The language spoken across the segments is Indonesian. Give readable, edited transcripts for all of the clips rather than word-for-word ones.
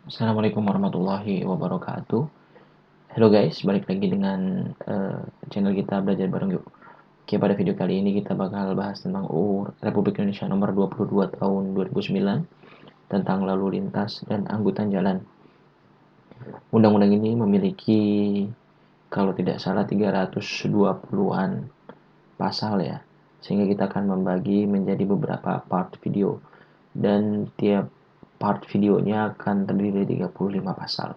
Assalamualaikum warahmatullahi wabarakatuh. Halo guys, balik lagi dengan channel kita Belajar Bareng Yuk. Oke, pada video kali ini kita bakal bahas tentang UU Republik Indonesia nomor 22 tahun 2009 tentang lalu lintas dan angkutan jalan. Undang-undang ini memiliki kalau tidak salah 320-an pasal ya. Sehingga kita akan membagi menjadi beberapa part video dan tiap part videonya akan terdiri dari 35 pasal.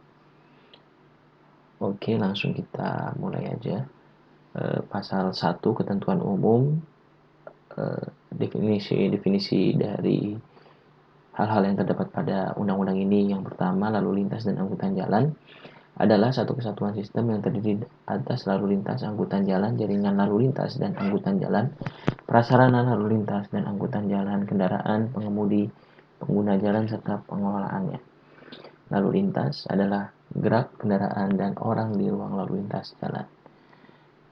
Oke, langsung kita mulai aja. Pasal 1 ketentuan umum, definisi dari hal-hal yang terdapat pada undang-undang ini. Yang pertama, lalu lintas dan angkutan jalan adalah satu kesatuan sistem yang terdiri atas lalu lintas, angkutan jalan, jaringan lalu lintas dan angkutan jalan, prasarana lalu lintas dan angkutan jalan, kendaraan, pengemudi, pengguna jalan, serta pengelolaannya. Lalu lintas adalah gerak kendaraan dan orang di ruang lalu lintas jalan.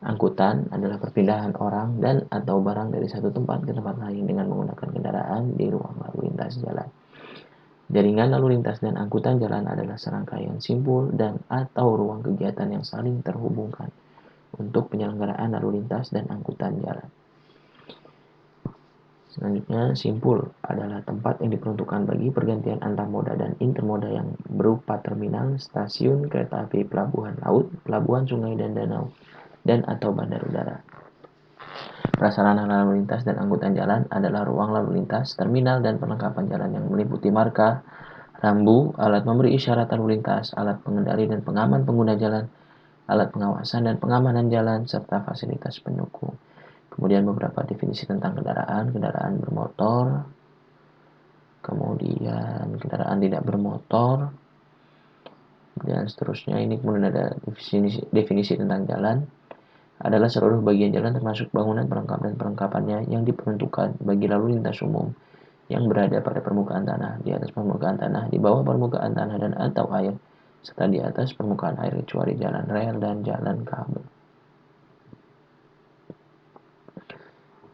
Angkutan adalah perpindahan orang dan atau barang dari satu tempat ke tempat lain dengan menggunakan kendaraan di ruang lalu lintas jalan. Jaringan lalu lintas dan angkutan jalan adalah serangkaian simpul dan atau ruang kegiatan yang saling terhubungkan untuk penyelenggaraan lalu lintas dan angkutan jalan. Selanjutnya, simpul adalah tempat yang diperuntukkan bagi pergantian antar moda dan intermoda yang berupa terminal, stasiun kereta api, pelabuhan laut, pelabuhan sungai dan danau, dan atau bandar udara. Prasarana lalu lintas dan angkutan jalan adalah ruang lalu lintas, terminal, dan perlengkapan jalan yang meliputi marka, rambu, alat memberi isyarat lalu lintas, alat pengendali dan pengaman pengguna jalan, alat pengawasan dan pengamanan jalan, serta fasilitas pendukung. Kemudian beberapa definisi tentang kendaraan bermotor, kemudian kendaraan tidak bermotor, dan seterusnya. Ini kemudian ada definisi tentang jalan adalah seluruh bagian jalan termasuk bangunan, perangkap, dan perlengkapannya yang diperuntukkan bagi lalu lintas umum yang berada pada permukaan tanah, di atas permukaan tanah, di bawah permukaan tanah dan atau air, serta di atas permukaan air kecuali jalan rel dan jalan kabel.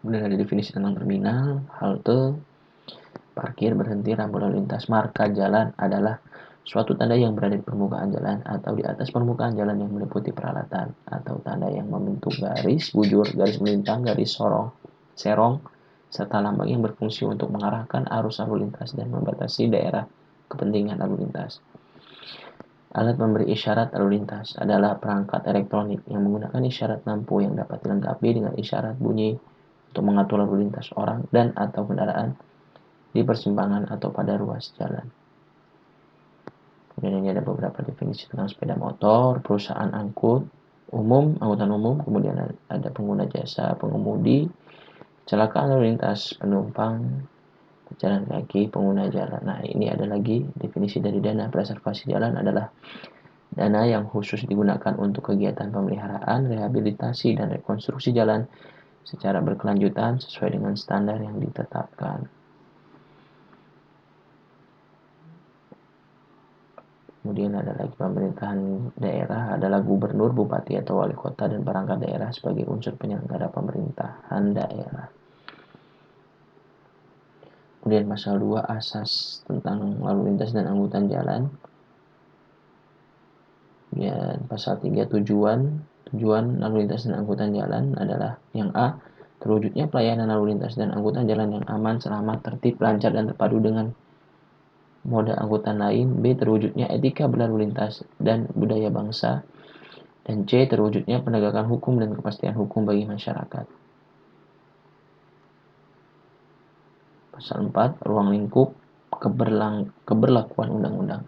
Kemudian ada definisi tentang terminal, halte, parkir, berhenti, rambu lalu lintas. Marka jalan adalah suatu tanda yang berada di permukaan jalan atau di atas permukaan jalan yang meliputi peralatan atau tanda yang membentuk garis bujur, garis melintang, garis serong, serta lambang yang berfungsi untuk mengarahkan arus lalu lintas dan membatasi daerah kepentingan lalu lintas. Alat memberi isyarat lalu lintas adalah perangkat elektronik yang menggunakan isyarat lampu yang dapat dilengkapi dengan isyarat bunyi untuk mengatur lalu lintas orang dan atau kendaraan di persimpangan atau pada ruas jalan. Kemudian ini ada beberapa definisi tentang sepeda motor, perusahaan angkutan umum, kemudian ada pengguna jasa, pengemudi, kecelakaan lalu lintas, penumpang, pejalan kaki, pengguna jalan. Nah, ini ada lagi definisi dari dana preservasi jalan adalah dana yang khusus digunakan untuk kegiatan pemeliharaan, rehabilitasi, dan rekonstruksi jalan secara berkelanjutan sesuai dengan standar yang ditetapkan. Kemudian ada lagi pemerintahan daerah adalah gubernur, bupati, atau wali kota dan perangkat daerah sebagai unsur penyelenggara pemerintahan daerah. Kemudian pasal 2 asas tentang lalu lintas dan angkutan jalan. Kemudian pasal 3 tujuan lalu lintas dan angkutan jalan adalah yang A, terwujudnya pelayanan lalu lintas dan angkutan jalan yang aman, selamat, tertib, lancar, dan terpadu dengan moda angkutan lain. B, terwujudnya etika berlalu lintas dan budaya bangsa. Dan C, terwujudnya penegakan hukum dan kepastian hukum bagi masyarakat. Pasal 4, ruang lingkup keberlakuan undang-undang.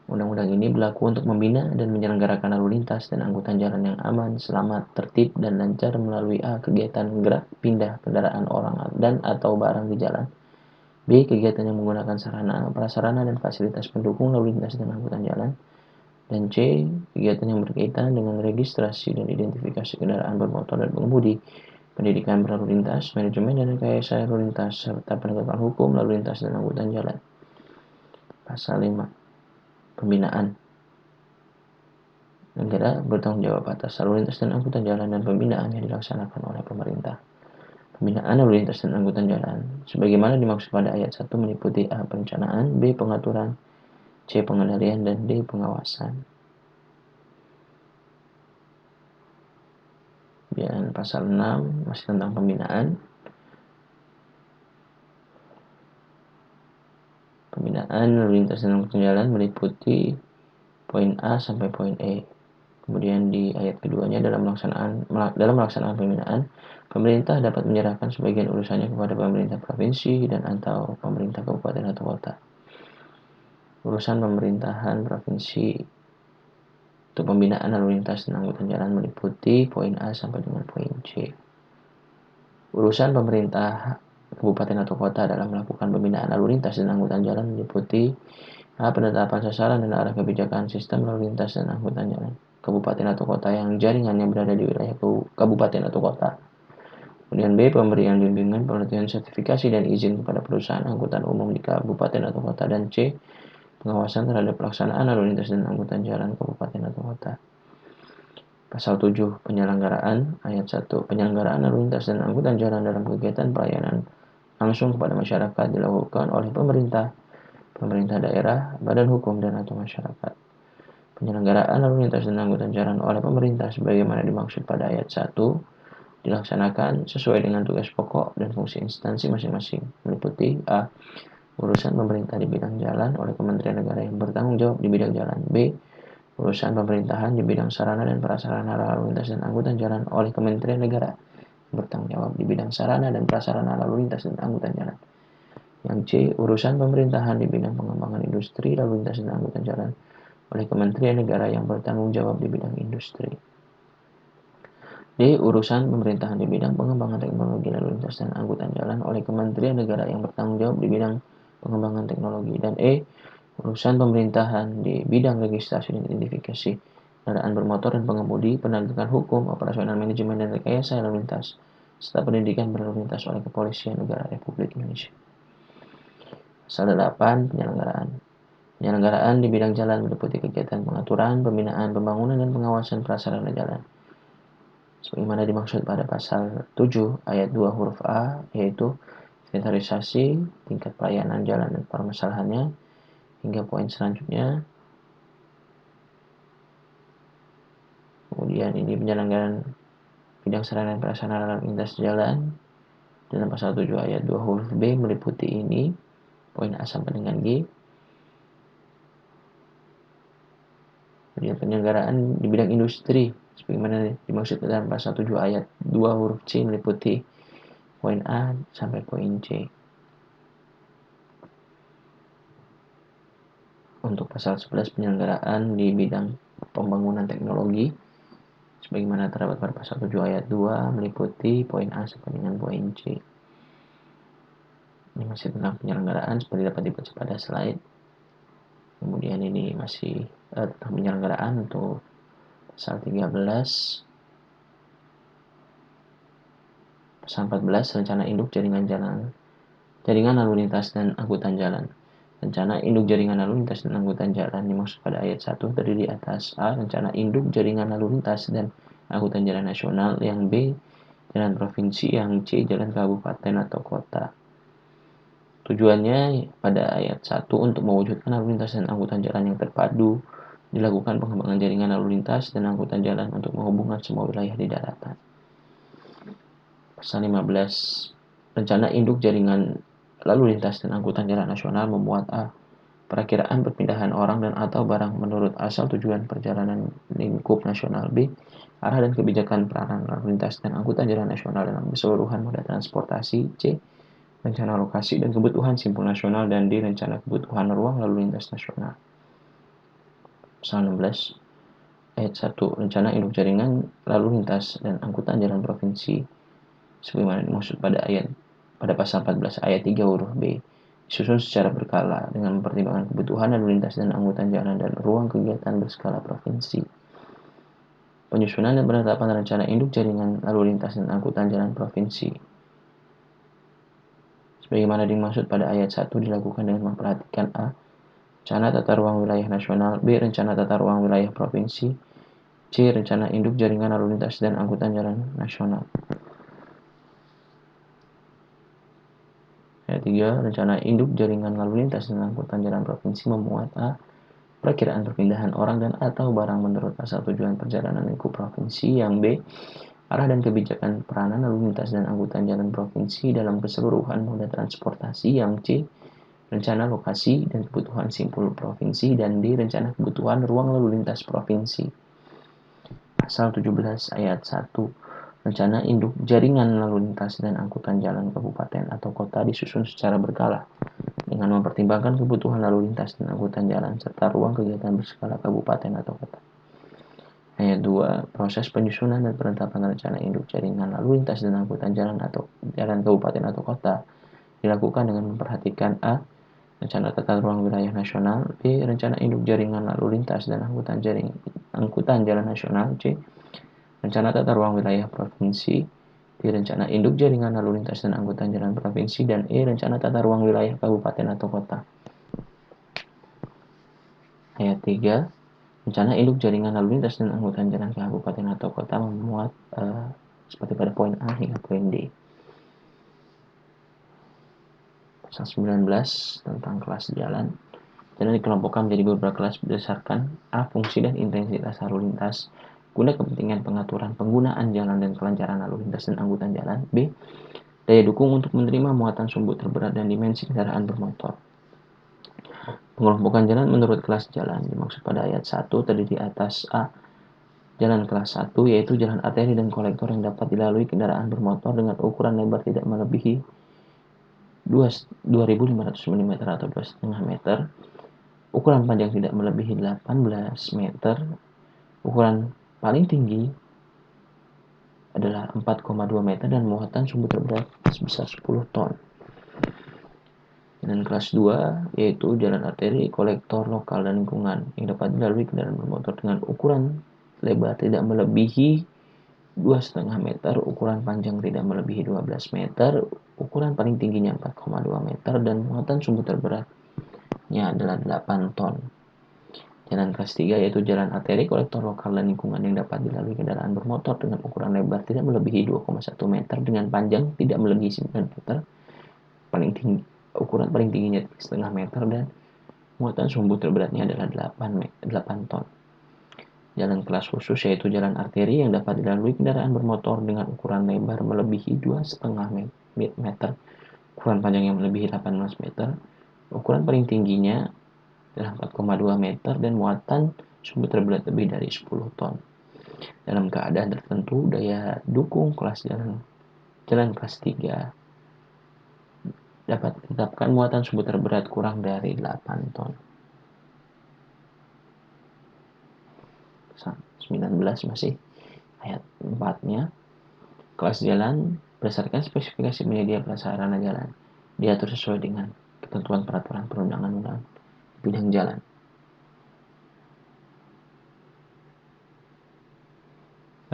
Undang-undang ini berlaku untuk membina dan menyelenggarakan lalu lintas dan angkutan jalan yang aman, selamat, tertib, dan lancar melalui A, kegiatan gerak pindah kendaraan orang dan atau barang di jalan. B, kegiatan yang menggunakan sarana, prasarana, dan fasilitas pendukung lalu lintas dan angkutan jalan. Dan C, kegiatan yang berkaitan dengan registrasi dan identifikasi kendaraan bermotor dan pengemudi, pendidikan berlalu lintas, manajemen dan rekayasa lalu lintas, serta penegakan hukum lalu lintas dan angkutan jalan. Pasal 5, pembinaan. Negara bertanggung jawab atas lalu lintas dan angkutan jalan dan pembinaan yang dilaksanakan oleh pemerintah. Pembinaan lalu lintas dan angkutan jalan. Sebagaimana dimaksud pada ayat 1 meliputi A. Perencanaan, B. Pengaturan, C. Pengendalian, dan D. Pengawasan. Dan pasal 6 masih tentang pembinaan. Pembinaan lalu lintas dan angkutan jalan meliputi poin A sampai poin E. Kemudian di ayat keduanya dalam melaksanakan pembinaan, pemerintah dapat menyerahkan sebagian urusannya kepada pemerintah provinsi dan atau pemerintah kabupaten atau kota. Urusan pemerintahan provinsi untuk pembinaan lalu lintas dan angkutan jalan meliputi poin A sampai dengan poin C. Urusan pemerintah kabupaten atau kota dalam melakukan pembinaan lalu lintas dan angkutan jalan meliputi A. Penetapan sasaran dan arah kebijakan sistem lalu lintas dan angkutan jalan kabupaten atau kota yang jaringannya berada di wilayah kabupaten atau kota. Kemudian B. Pemberian bimbingan, penelitian, sertifikasi, dan izin kepada perusahaan angkutan umum di kabupaten atau kota. Dan C. Pengawasan terhadap pelaksanaan lalu lintas dan angkutan jalan kabupaten atau kota. Pasal 7. Penyelenggaraan. Ayat 1. Penyelenggaraan lalu lintas dan angkutan jalan dalam kegiatan pelayanan langsung kepada masyarakat dilakukan oleh pemerintah daerah, badan hukum, dan atau masyarakat. Penyelenggaraan lalu lintas dan angkutan jalan oleh pemerintah sebagaimana dimaksud pada ayat 1 dilaksanakan sesuai dengan tugas pokok dan fungsi instansi masing-masing, meliputi A. Urusan pemerintah di bidang jalan oleh Kementerian Negara yang bertanggung jawab di bidang jalan. B. Urusan pemerintahan di bidang sarana dan prasarana lalu lintas dan angkutan jalan oleh Kementerian Negara yang bertanggung jawab di bidang sarana dan prasarana lalu lintas dan angkutan jalan. Yang C. Urusan pemerintahan di bidang pengembangan industri lalu lintas dan angkutan jalan oleh Kementerian Negara yang bertanggung jawab di bidang industri. D. Urusan pemerintahan di bidang pengembangan teknologi lalu lintas dan angkutan jalan oleh Kementerian Negara yang bertanggung jawab di bidang pengembangan teknologi. Dan E. Urusan pemerintahan di bidang registrasi dan identifikasi kendaraan bermotor dan pengemudi, penegakan hukum, operasional manajemen dan rekayasa lalu lintas, serta pendidikan berlalu lintas oleh Kepolisian Negara Republik Indonesia. Pasal 8. Penyelenggaraan. Penyelenggaraan di bidang jalan meliputi kegiatan pengaturan, pembinaan, pembangunan, dan pengawasan prasarana jalan. Sebagaimana dimaksud pada pasal 7 ayat 2 huruf A, yaitu inventarisasi tingkat pelayanan jalan dan permasalahannya, hingga poin selanjutnya. Kemudian ini penyelenggaraan bidang sarana dan prasarana lintas jalan dalam pasal 7 ayat 2 huruf B meliputi ini, poin A sampai dengan G. Kemudian penyelenggaraan di bidang industri sebagaimana dimaksud dalam pasal 7 ayat 2 huruf C meliputi poin A sampai poin C. Untuk pasal 11 penyelenggaraan di bidang pembangunan teknologi sebagaimana terdapat pada pasal 7 ayat 2 meliputi poin A sampai dengan poin C. Ini masih tentang penyelenggaraan seperti dapat dibaca pada slide. Kemudian ini masih tentang penyelenggaraan untuk pasal 13. Pasal 14 rencana induk jaringan lalu lintas dan angkutan jalan. Rencana induk jaringan lalu lintas dan angkutan jalan dimaksud pada ayat 1 terdiri atas A. Rencana induk jaringan lalu lintas dan angkutan jalan nasional, yang B. Jalan provinsi, yang C. Jalan kabupaten atau kota. Tujuannya pada ayat 1 untuk mewujudkan lalu lintas dan angkutan jalan yang terpadu, dilakukan pengembangan jaringan lalu lintas dan angkutan jalan untuk menghubungkan semua wilayah di daratan. Pasal 15. Rencana induk jaringan lalu lintas dan angkutan jalan nasional memuat A. Perakiraan perpindahan orang dan atau barang menurut asal tujuan perjalanan lingkup nasional. B. Arah dan kebijakan peranan lalu lintas dan angkutan jalan nasional dalam keseluruhan moda transportasi. C. Rencana lokasi dan kebutuhan simpul nasional, dan D. Rencana kebutuhan ruang lalu lintas nasional. Pasal 16 ayat 1. Rencana induk jaringan lalu lintas dan angkutan jalan provinsi sebagaimana dimaksud pada pasal 14 ayat 3 huruf B disusun secara berkala dengan mempertimbangkan kebutuhan lalu lintas dan angkutan jalan dan ruang kegiatan berskala provinsi. Penyusunan dan penetapan rencana induk jaringan lalu lintas dan angkutan jalan provinsi sebagaimana dimaksud pada ayat 1 dilakukan dengan memperhatikan A. Rencana tata ruang wilayah nasional, B. Rencana tata ruang wilayah provinsi, C. Rencana induk jaringan lalu lintas dan angkutan jalan nasional. Ayat 3, rencana induk jaringan lalu lintas dan angkutan jalan provinsi memuat A. Perkiraan perpindahan orang dan atau barang menurut asal tujuan perjalanan lingkup provinsi. Yang B. Arah dan kebijakan peranan lalu lintas dan angkutan jalan provinsi dalam keseluruhan moda transportasi. Yang C. Rencana lokasi dan kebutuhan simpul provinsi. Dan D. Rencana kebutuhan ruang lalu lintas provinsi. Pasal 17 ayat 1. Rencana induk jaringan lalu lintas dan angkutan jalan kabupaten atau kota disusun secara berkala dengan mempertimbangkan kebutuhan lalu lintas dan angkutan jalan serta ruang kegiatan berskala kabupaten atau kota. Ayat 2. Proses penyusunan dan penetapan rencana induk jaringan lalu lintas dan angkutan jalan atau jalan kabupaten atau kota dilakukan dengan memperhatikan A. Rencana tata ruang wilayah nasional. B. Rencana induk jaringan lalu lintas dan angkutan jalan nasional. C. Rencana tata ruang wilayah provinsi. D. Rencana induk jaringan lalu lintas dan angkutan jalan provinsi. Dan E. Rencana tata ruang wilayah kabupaten atau kota. Ayat 3. Rencana induk jaringan lalu lintas dan angkutan jalan kabupaten atau kota memuat seperti pada poin A hingga poin D. Pasal 19 tentang kelas jalan. Jalan dikelompokkan menjadi beberapa kelas berdasarkan A. Fungsi dan intensitas lalu lintas guna kepentingan pengaturan penggunaan jalan dan kelancaran lalu lintas dan angkutan jalan. B. Daya dukung untuk menerima muatan sumbu terberat dan dimensi kendaraan bermotor. Pengelompokan jalan menurut kelas jalan dimaksud pada ayat 1 terdiri atas A. Jalan kelas 1 yaitu jalan arteri dan kolektor yang dapat dilalui kendaraan bermotor dengan ukuran lebar tidak melebihi 2.500 mm atau 2,5 meter, ukuran panjang tidak melebihi 18 meter, ukuran paling tinggi adalah 4,2 meter dan muatan sumbu terberat sebesar 10 ton. Jalan kelas 2 yaitu jalan arteri, kolektor lokal dan lingkungan yang dapat dilalui kendaraan bermotor dengan ukuran lebar tidak melebihi 2,5 meter, ukuran panjang tidak melebihi 12 meter, ukuran paling tingginya 4,2 meter dan muatan sumbu terberatnya adalah 8 ton. Jalan kelas 3 yaitu jalan arteri, kolektor lokal dan lingkungan yang dapat dilalui kendaraan bermotor dengan ukuran lebar tidak melebihi 2,1 meter dengan panjang tidak melebihi 9 meter, ukuran paling tingginya 3,5 meter dan muatan sumbu terberatnya adalah 8 ton. Jalan kelas khusus yaitu jalan arteri yang dapat dilalui kendaraan bermotor dengan ukuran lebar melebihi 2,5 meter, ukuran panjang yang melebihi 18 meter, ukuran paling tingginya adalah 4,2 meter dan muatan sumbu terberat lebih dari 10 ton. Dalam keadaan tertentu, daya dukung kelas jalan kelas 3 dapat ditetapkan muatan sumbu terberat kurang dari 8 ton. 19 masih ayat 4-nya. Kelas jalan berdasarkan spesifikasi penyedia prasarana jalan diatur sesuai dengan ketentuan peraturan perundang-undangan bidang jalan.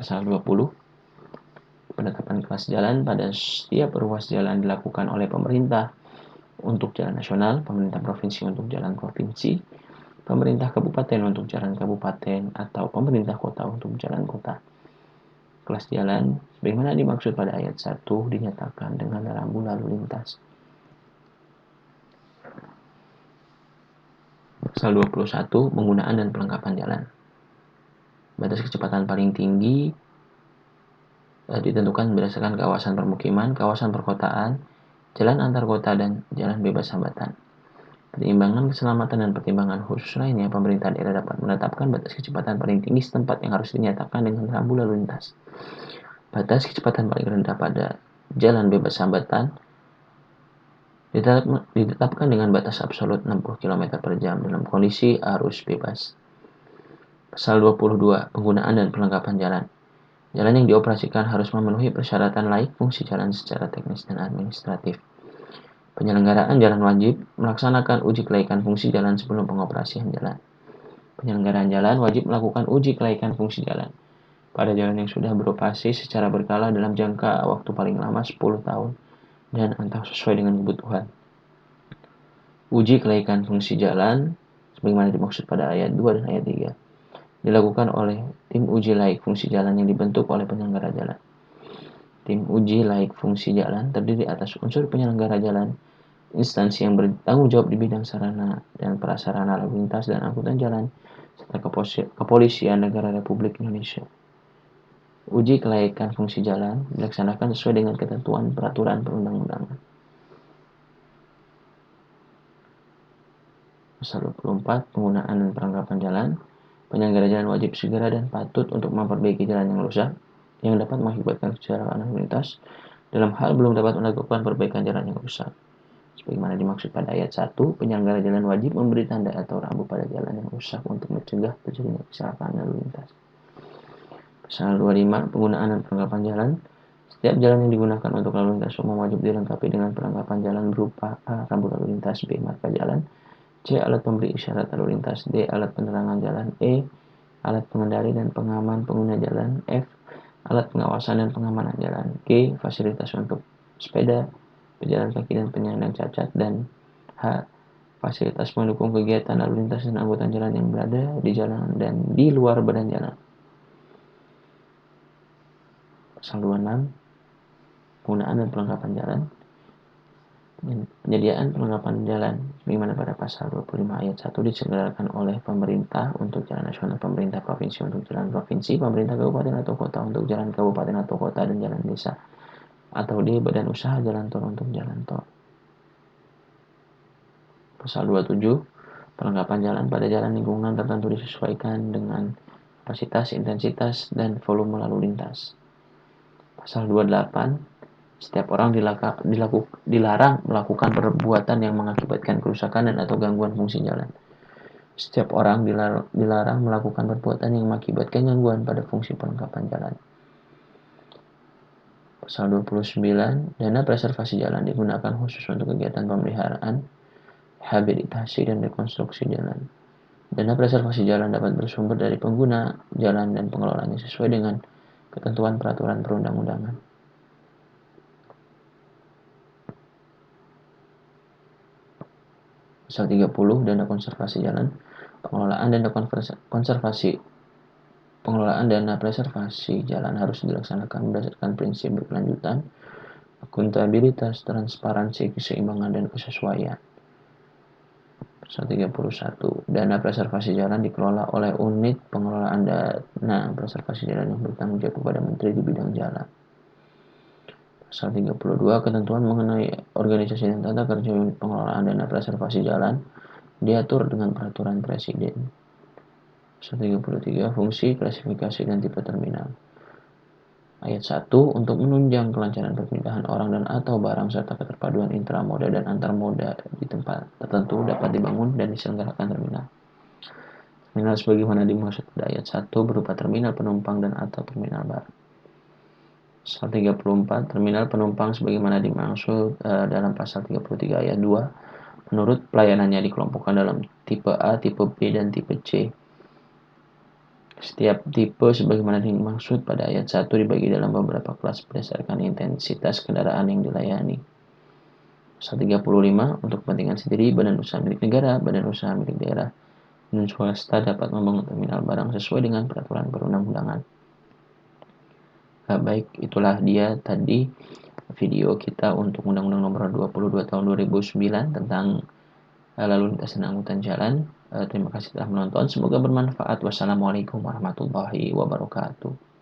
Pasal 20. Penetapan kelas jalan pada setiap ruas jalan dilakukan oleh pemerintah untuk jalan nasional, pemerintah provinsi untuk jalan provinsi, pemerintah kabupaten untuk jalan kabupaten, atau pemerintah kota untuk jalan kota. Kelas jalan sebagaimana dimaksud pada ayat 1 dinyatakan dengan rambu lalu lintas. Pasal 21. Penggunaan dan pelengkapan jalan. Batas kecepatan paling tinggi ditentukan berdasarkan kawasan permukiman, kawasan perkotaan, jalan antar kota, dan jalan bebas hambatan. Pertimbangan keselamatan dan pertimbangan khusus lainnya, pemerintah daerah dapat menetapkan batas kecepatan paling tinggi setempat yang harus dinyatakan dengan rambu lalu lintas. Batas kecepatan paling rendah pada jalan bebas hambatan ditetapkan dengan batas absolut 60 km per jam dalam kondisi arus bebas. Pasal 22. Penggunaan dan pelengkapan jalan. Jalan yang dioperasikan harus memenuhi persyaratan laik fungsi jalan secara teknis dan administratif. Penyelenggaraan jalan wajib melaksanakan uji kelaikan fungsi jalan sebelum pengoperasian jalan. Penyelenggaraan jalan wajib melakukan uji kelaikan fungsi jalan pada jalan yang sudah beroperasi secara berkala dalam jangka waktu paling lama 10 tahun dan atau sesuai dengan kebutuhan. Uji kelaikan fungsi jalan sebagaimana dimaksud pada ayat 2 dan ayat 3 dilakukan oleh tim uji laik fungsi jalan yang dibentuk oleh penyelenggara jalan. Tim uji laik fungsi jalan terdiri atas unsur penyelenggara jalan, instansi yang bertanggung jawab di bidang sarana dan prasarana lalu lintas dan angkutan jalan, serta Kepolisian Negara Republik Indonesia. Uji kelayakan fungsi jalan dilaksanakan sesuai dengan ketentuan peraturan perundang-undangan. Pasal 24, penggunaan dan perlengkapan jalan. Penyelenggara jalan wajib segera dan patut untuk memperbaiki jalan yang rusak, yang dapat mengakibatkan kecelakaan lalu lintas, dalam hal belum dapat melakukan perbaikan jalan yang rusak. Sebagaimana dimaksud pada ayat 1, penyelenggara jalan wajib memberi tanda atau rambu pada jalan yang rusak untuk mencegah terjadinya kecelakaan lalu lintas. Pasal 25, penggunaan dan perlengkapan jalan. Setiap jalan yang digunakan untuk lalu lintas umum wajib dilengkapi dengan perlengkapan jalan berupa A. Rambu lalu lintas, B. Marka jalan, C. Alat pemberi isyarat lalu lintas, D. Alat penerangan jalan, E. Alat pengendali dan pengaman pengguna jalan, F. Alat pengawasan dan pengamanan jalan, G. Fasilitas untuk sepeda, pejalan kaki dan penyandang cacat, dan H. Fasilitas pendukung kegiatan lalu lintas dan angkutan jalan yang berada di jalan dan di luar badan jalan. Pasal 26, penggunaan dan perlengkapan jalan. Penyediaan perlengkapan jalan sebagaimana pada pasal 25 ayat 1 diselenggarakan oleh pemerintah untuk jalan nasional, pemerintah provinsi untuk jalan provinsi, pemerintah kabupaten atau kota untuk jalan kabupaten atau kota dan jalan desa, atau D. Badan usaha jalan tol untuk jalan tol. Pasal 27, perlengkapan jalan pada jalan lingkungan tertentu disesuaikan dengan kapasitas, intensitas, dan volume lalu lintas. Pasal 28, setiap orang dilarang melakukan perbuatan yang mengakibatkan kerusakan dan atau gangguan fungsi jalan. Setiap orang dilarang melakukan perbuatan yang mengakibatkan gangguan pada fungsi perlengkapan jalan. Pasal 29, dana preservasi jalan digunakan khusus untuk kegiatan pemeliharaan, rehabilitasi, dan rekonstruksi jalan. Dana preservasi jalan dapat bersumber dari pengguna jalan dan pengelolanya sesuai dengan ketentuan peraturan perundang-undangan. Pasal 30, dana konservasi jalan. Pengelolaan dana preservasi jalan harus dilaksanakan berdasarkan prinsip berkelanjutan, akuntabilitas, transparansi, keseimbangan, dan kesesuaian. Pasal 31, dana preservasi jalan dikelola oleh unit pengelolaan dana preservasi jalan yang bertanggung jawab kepada Menteri di bidang jalan. Pasal 32, ketentuan mengenai organisasi dan tata kerja unit pengelolaan dana preservasi jalan diatur dengan peraturan Presiden. Pasal 33, fungsi, klasifikasi, dan tipe terminal. Ayat 1, untuk menunjang kelancaran perpindahan orang dan atau barang serta keterpaduan intramoda dan antarmoda di tempat tertentu dapat dibangun dan diselenggarakan terminal. Terminal sebagaimana dimaksud pada ayat 1 berupa terminal penumpang dan atau terminal barang. Pasal 34, terminal penumpang sebagaimana dimaksud dalam pasal 33 ayat 2 menurut pelayanannya dikelompokkan dalam tipe A, tipe B, dan tipe C. Setiap tipe sebagaimana dimaksud pada ayat 1 dibagi dalam beberapa kelas berdasarkan intensitas kendaraan yang dilayani. Pasal 35, untuk kepentingan sendiri, badan usaha milik negara, badan usaha milik daerah, dan swasta dapat membangun terminal barang sesuai dengan peraturan perundang-undangan. Baik, itulah dia tadi video kita untuk Undang-Undang Nomor 22 Tahun 2009 tentang lalu lintas dan angkutan jalan. Terima kasih telah menonton. Semoga bermanfaat. Wassalamualaikum warahmatullahi wabarakatuh.